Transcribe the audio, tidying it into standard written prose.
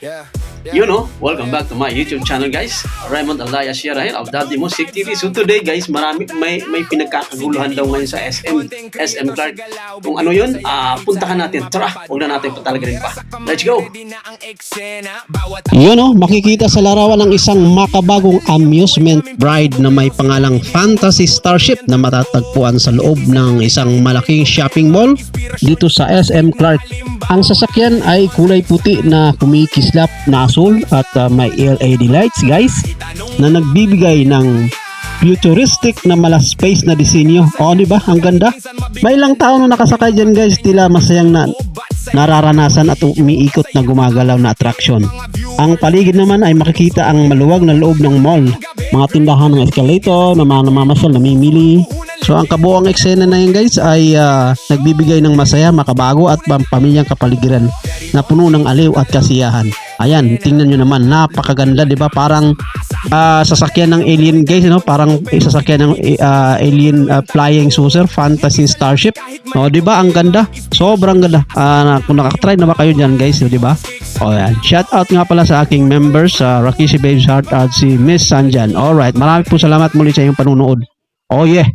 Welcome back to my YouTube channel, guys. Raymond Aldaya Sierra here of Daddy Music TV. So today, guys, may pinagkakaguluhan daw ngayon sa SM Clark. Kung ano yun, puntahan natin. Tara, huwag na natin patalagarin pa. Let's go! Makikita sa larawan ng isang makabagong amusement ride na may pangalang Fantasy Starship na matatagpuan sa loob ng isang malaking shopping mall dito sa SM Clark. Ang sasakyan ay kulay puti na kumikislap na asul at may LED lights, guys, na nagbibigay ng futuristic na mala space na disenyo. Di ba? Ang ganda. May ilang tao na nakasakay dyan, guys. Tila masayang nararanasan at umiikot na gumagalaw na attraction. Ang paligid naman ay makikita ang maluwag na loob ng mall. Mga tindahan ng escalator na mga namamasyal, namimili. So ang kabuoang eksena na yun, guys, ay nagbibigay ng masaya, makabago at pamilyang kapaligiran na puno ng aliw at kasiyahan. Ayan, tingnan nyo naman, napakaganda, di ba? Parang sasakyan ng alien, guys, parang sasakyan ng alien flying saucer, Fantasy Starship. Di ba? Ang ganda, sobrang ganda. Kung nakatry na ba kayo dyan, guys, di ba? Ayan. Shout out nga pala sa aking members, Rakishi Babes Heart at si Miss Sanjan. Alright, marami po salamat muli sa iyong panunood. Oh yeah.